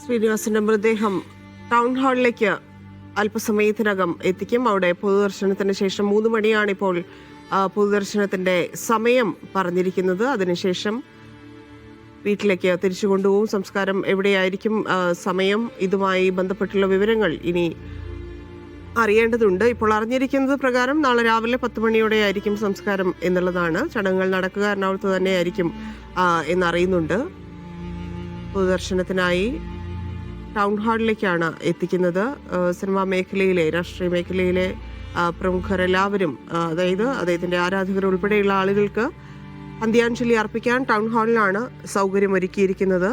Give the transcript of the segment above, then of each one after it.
ശ്രീനിവാസന്റെ മൃതദേഹം ടൗൺ ഹാളിലേക്ക് അല്പസമയത്തിനകം എത്തിക്കും. അവിടെ പൊതുദർശനത്തിന് ശേഷം 3 മണിയാണ് ഇപ്പോൾ പൊതുദർശനത്തിന്റെ സമയം പറഞ്ഞിരിക്കുന്നത്. അതിനുശേഷം വീട്ടിലേക്ക് തിരിച്ചു കൊണ്ടുപോകും. സംസ്കാരം എവിടെയായിരിക്കും, സമയം, ഇതുമായി ബന്ധപ്പെട്ടുള്ള വിവരങ്ങൾ ഇനി അറിയേണ്ടതുണ്ട്. ഇപ്പോൾ അറിഞ്ഞിരിക്കുന്നത് പ്രകാരം നാളെ രാവിലെ 10 മണിയോടെ ആയിരിക്കും സംസ്കാരം എന്നുള്ളതാണ്. ചടങ്ങുകൾ നടക്കുക എറണാകുളത്ത് തന്നെയായിരിക്കും എന്നറിയുന്നുണ്ട്. പൊതുദർശനത്തിനായി ടൗൺ ഹാളിലേക്കാണ് എത്തിക്കുന്നത്. സിനിമാ മേഖലയിലെ, രാഷ്ട്രീയ മേഖലയിലെ പ്രമുഖരെല്ലാവരും, അതായത് അദ്ദേഹത്തിന്റെ ആരാധകർ ഉൾപ്പെടെയുള്ള ആളുകൾക്ക് അന്ത്യാഞ്ജലി അർപ്പിക്കാൻ ടൗൺ ഹാളിലാണ് സൗകര്യമൊരുക്കിയിരിക്കുന്നത്.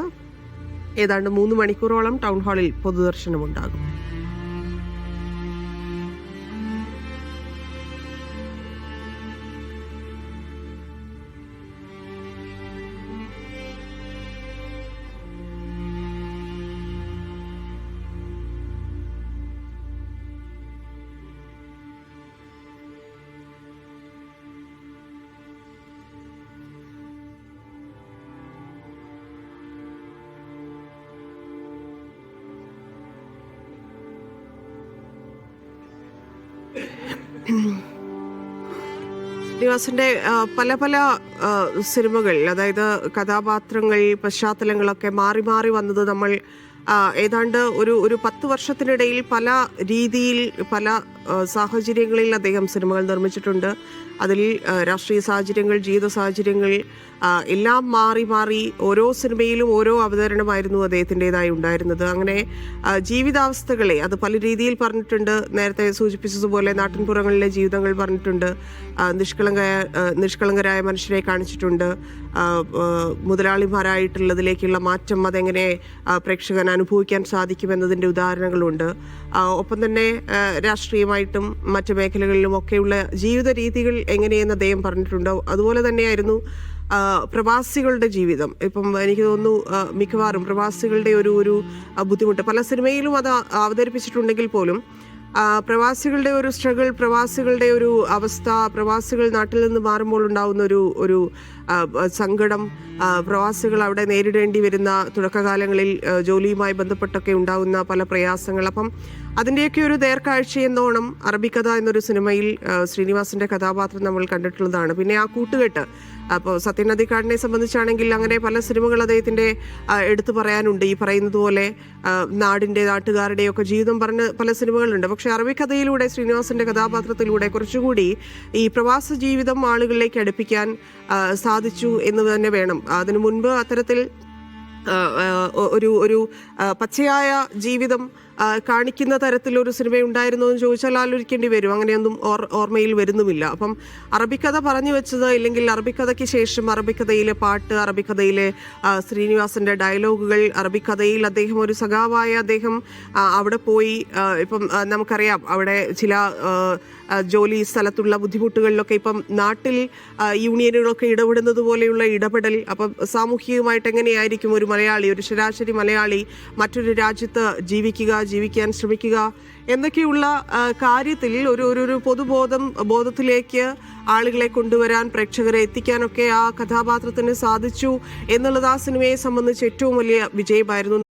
ഏതാണ്ട് 3 മണിക്കൂറോളം ടൗൺ ഹാളിൽ പൊതുദർശനമുണ്ടാകും. ശ്രീനിവാസന്റെ പല പല സിനിമകൾ, അതായത് കഥാപാത്രങ്ങൾ, പശ്ചാത്തലങ്ങളൊക്കെ മാറി മാറി വന്നത് നമ്മൾ ഏതാണ്ട് ഒരു 10 വർഷത്തിനിടയിൽ പല രീതിയിൽ, പല സാഹചര്യങ്ങളിൽ അദ്ദേഹം സിനിമകൾ നിർമ്മിച്ചിട്ടുണ്ട്. അതിൽ രാഷ്ട്രീയ സാഹചര്യങ്ങൾ, ജീവിത സാഹചര്യങ്ങൾ എല്ലാം മാറി മാറി ഓരോ സിനിമയിലും ഓരോ അവതരണമായിരുന്നു അദ്ദേഹത്തിൻ്റെതായി ഉണ്ടായിരുന്നത്. അങ്ങനെ ജീവിതാവസ്ഥകളെ അത് പല രീതിയിൽ പറഞ്ഞിട്ടുണ്ട്. നേരത്തെ സൂചിപ്പിച്ചതുപോലെ നാട്ടിൻപുറങ്ങളിലെ ജീവിതങ്ങൾ പറഞ്ഞിട്ടുണ്ട്. നിഷ്കളങ്കരായ മനുഷ്യരെ കാണിച്ചിട്ടുണ്ട്. മുതലാളിമാരായിട്ടുള്ളതിലേക്കുള്ള മാറ്റം അതെങ്ങനെ പ്രേക്ഷകൻ അനുഭവിക്കാൻ സാധിക്കുമെന്നതിൻ്റെ ഉദാഹരണങ്ങളുണ്ട്. ഒപ്പം തന്നെ രാഷ്ട്രീയമായിട്ടും മറ്റു മേഖലകളിലും ഒക്കെയുള്ള ജീവിത രീതികൾ എങ്ങനെയെന്ന് അദ്ദേഹം പറഞ്ഞിട്ടുണ്ട്. അതുപോലെ തന്നെയായിരുന്നു പ്രവാസികളുടെ ജീവിതം. ഇപ്പം എനിക്ക് തോന്നുന്നു മിക്കവാറും പ്രവാസികളുടെ ഒരു ബുദ്ധിമുട്ട് പല സിനിമയിലും അത് അവതരിപ്പിച്ചിട്ടുണ്ടെങ്കിൽ പോലും പ്രവാസികളുടെ ഒരു സ്ട്രഗിൾ, പ്രവാസികളുടെ ഒരു അവസ്ഥ, പ്രവാസികൾ നാട്ടിൽ നിന്ന് മാറുമ്പോൾ ഉണ്ടാകുന്ന ഒരു സങ്കടം, പ്രവാസികൾ അവിടെ നേരിടേണ്ടി വരുന്ന തുടക്കകാലങ്ങളിൽ ജോലിയുമായി ബന്ധപ്പെട്ടൊക്കെ ഉണ്ടാകുന്ന പല പ്രയാസങ്ങൾ, അപ്പം അതിൻ്റെയൊക്കെ ഒരു നേർക്കാഴ്ചയെന്നോണം അറബിക്കഥ എന്നൊരു സിനിമയിൽ ശ്രീനിവാസന്റെ കഥാപാത്രം നമ്മൾ കണ്ടിട്ടുള്ളതാണ്. പിന്നെ ആ കൂട്ടുകെട്ട്, അപ്പോൾ സത്യൻ അന്തിക്കാടിനെ സംബന്ധിച്ചാണെങ്കിൽ അങ്ങനെ പല സിനിമകൾ അദ്ദേഹത്തിൻ്റെ എടുത്തു പറയാനുണ്ട്. ഈ പറയുന്നത് പോലെ നാട്ടുകാരുടെയൊക്കെ ജീവിതം പറഞ്ഞ് പല സിനിമകളുണ്ട്. പക്ഷേ അറബിക്കഥയിലൂടെ, ശ്രീനിവാസന്റെ കഥാപാത്രത്തിലൂടെ കുറച്ചുകൂടി ഈ പ്രവാസ ജീവിതം ആളുകളിലേക്ക് അടുപ്പിക്കാൻ സാധിച്ചു എന്ന് തന്നെ വേണം. അതിനു മുൻപ് അത്തരത്തിൽ ഒരു പച്ചയായ ജീവിതം കാണിക്കുന്ന തരത്തിലൊരു സിനിമ ഉണ്ടായിരുന്നു എന്ന് ചോദിച്ചാൽ ആലോചിക്കേണ്ടി വരും. അങ്ങനെയൊന്നും ഓർമ്മയിൽ വരുന്നുമില്ല. അപ്പം അറബിക്കഥ പറഞ്ഞു വെച്ചത്, ഇല്ലെങ്കിൽ അറബിക്കഥയ്ക്ക് ശേഷം അറബിക്കഥയിലെ പാട്ട്, അറബിക്കഥയിലെ ശ്രീനിവാസന്റെ ഡയലോഗുകൾ, അറബിക്കഥയിൽ അദ്ദേഹം ഒരു സഖാവായ അദ്ദേഹം അവിടെ പോയി, ഇപ്പം നമുക്കറിയാം അവിടെ ചില ജോലി സ്ഥലത്തുള്ള ബുദ്ധിമുട്ടുകളിലൊക്കെ ഇപ്പം നാട്ടിൽ യൂണിയനുകളൊക്കെ ഇടപെടുന്നത് പോലെയുള്ള ഇടപെടൽ, അപ്പം സാമൂഹികമായിട്ട് എങ്ങനെയായിരിക്കും ഒരു മലയാളി, ഒരു ശരാശരി മലയാളി മറ്റൊരു രാജ്യത്ത് ജീവിക്കാൻ ശ്രമിക്കുക എന്നൊക്കെയുള്ള കാര്യത്തിൽ ഒരു ബോധത്തിലേക്ക് ആളുകളെ കൊണ്ടുവരാൻ, പ്രേക്ഷകരെ എത്തിക്കാനൊക്കെ ആ കഥാപാത്രത്തിന് സാധിച്ചു എന്നുള്ളത് ആ സിനിമയെ സംബന്ധിച്ച് ഏറ്റവും വലിയ വിജയമായിരുന്നു.